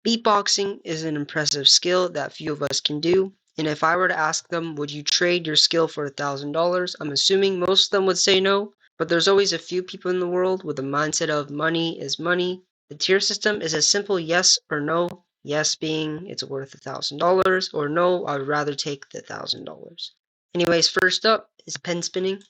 Beatboxing is an impressive skill that few of us can do, and if I were to ask them, would you trade your skill for $1,000? I'm assuming most of them would say no, but there's always a few people in the world with the mindset of money is money. The tier system is a simple yes or no. Yes being it's worth $1,000, or no, I would rather take the $1,000. Anyways, first up is pen spinning.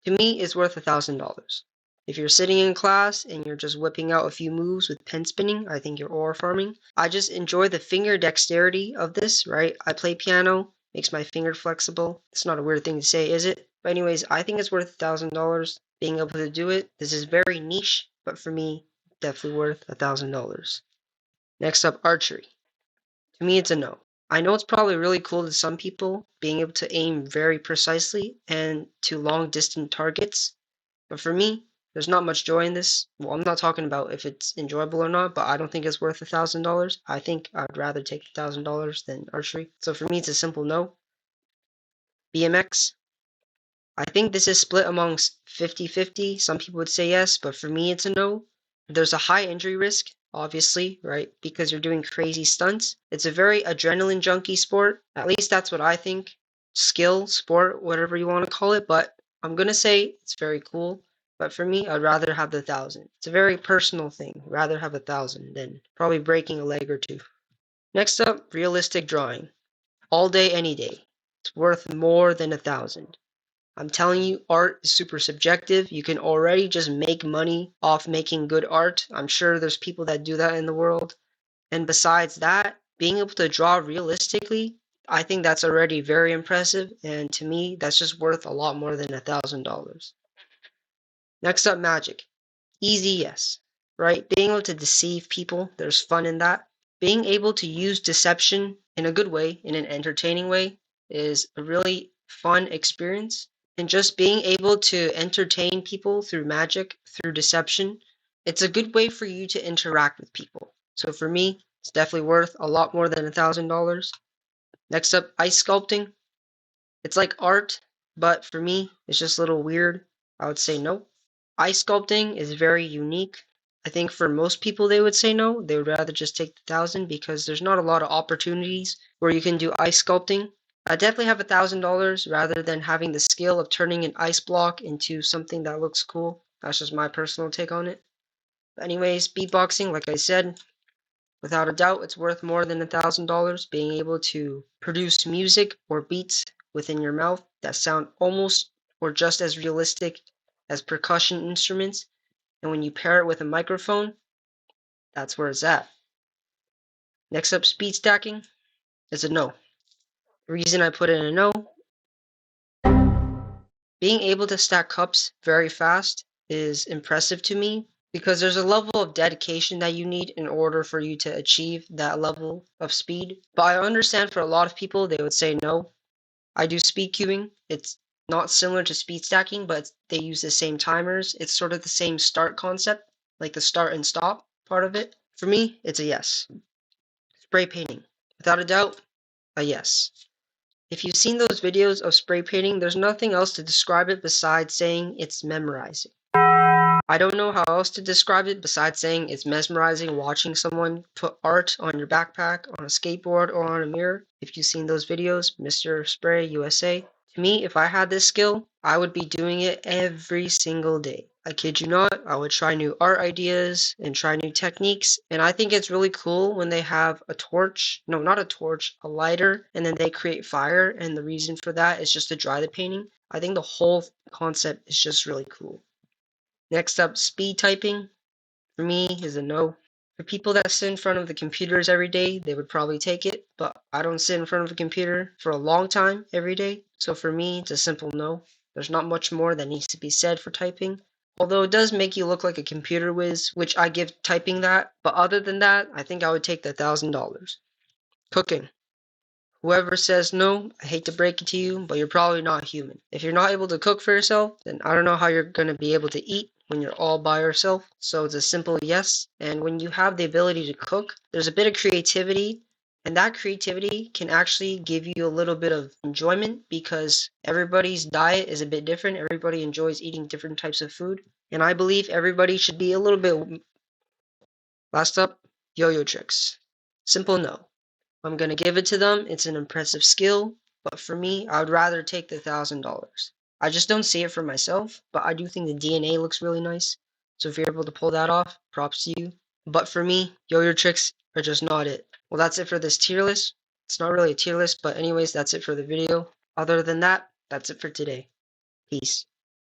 To me, it's worth $1,000. If you're sitting in class and you're just whipping out a few moves with pen spinning, I think you're ore farming. I just enjoy the finger dexterity of this, right? I play piano, makes my finger flexible. It's not a weird thing to say, is it? But anyways, I think it's worth $1,000 being able to do it. This is very niche, but for me, definitely worth $1,000. Next up, archery. To me, it's a no. I know it's probably really cool to some people, being able to aim very precisely and to long distant targets. But for me, there's not much joy in this. Well, I'm not talking about if it's enjoyable or not, but I don't think it's worth $1,000. I think I'd rather take $1,000 than archery. So for me, it's a simple no. BMX. I think this is split amongst 50-50. Some people would say yes, but for me, it's a no. There's a high injury risk, obviously, right? Because you're doing crazy stunts. It's a very adrenaline junkie sport. At least that's what I think. Skill, sport, whatever you want to call it. But I'm going to say it's very cool. But for me, I'd rather have the 1,000. It's a very personal thing. Rather have 1,000 than probably breaking a leg or two. Next up, realistic drawing. All day, any day. It's worth more than 1,000. I'm telling you, art is super subjective. You can already just make money off making good art. I'm sure there's people that do that in the world. And besides that, being able to draw realistically, I think that's already very impressive. And to me, that's just worth a lot more than $1,000. Next up, magic. Easy, yes. Right? Being able to deceive people, there's fun in that. Being able to use deception in a good way, in an entertaining way, is a really fun experience. And just being able to entertain people through magic, through deception, it's a good way for you to interact with people. So for me, it's definitely worth a lot more than $1,000. Next up, ice sculpting. It's like art, but for me, it's just a little weird. I would say no. Ice sculpting is very unique. I think for most people, they would say no. They would rather just take the 1,000 because there's not a lot of opportunities where you can do ice sculpting. I definitely have $1,000 rather than having the skill of turning an ice block into something that looks cool. That's just my personal take on it. But anyways, beatboxing, like I said, without a doubt, it's worth more than $1,000. Being able to produce music or beats within your mouth that sound almost or just as realistic as percussion instruments. And when you pair it with a microphone, that's where it's at. Next up, speed stacking is a no. The reason I put in a no, being able to stack cups very fast is impressive to me because there's a level of dedication that you need in order for you to achieve that level of speed. But I understand for a lot of people, they would say no. I do speed queuing. It's not similar to speed stacking, but they use the same timers. It's sort of the same start concept, like the start and stop part of it. For me, it's a yes. Spray painting. Without a doubt, a yes. If you've seen those videos of spray painting, there's nothing else to describe it besides saying it's memorizing. I don't know how else to describe it besides saying it's mesmerizing watching someone put art on your backpack, on a skateboard, or on a mirror. If you've seen those videos, Mr. Spray USA. To me, if I had this skill, I would be doing it every single day. I kid you not, I would try new art ideas and try new techniques. And I think it's really cool when they have a torch, no, not a torch, a lighter, and then they create fire. And the reason for that is just to dry the painting. I think the whole concept is just really cool. Next up, speed typing. For me, is a no. For people that sit in front of the computers every day, they would probably take it, but I don't sit in front of a computer for a long time every day. So for me, it's a simple no. There's not much more that needs to be said for typing. Although it does make you look like a computer whiz, which I give typing that. But other than that, I think I would take the $1,000. Cooking. Whoever says no, I hate to break it to you, but you're probably not human. If you're not able to cook for yourself, then I don't know how you're going to be able to eat when you're all by yourself. So it's a simple yes. And when you have the ability to cook, there's a bit of creativity. And that creativity can actually give you a little bit of enjoyment because everybody's diet is a bit different. Everybody enjoys eating different types of food. And I believe everybody should be a little bit. Last up, yo-yo tricks. Simple no. I'm gonna give it to them. It's an impressive skill, but for me, I would rather take the $1,000. I just don't see it for myself, but I do think the DNA looks really nice. So if you're able to pull that off, props to you. But for me, yo-yo tricks are just not it. Well, that's it for this tier list. It's not really a tier list, but anyways, that's it for the video. Other than that, that's it for today. Peace.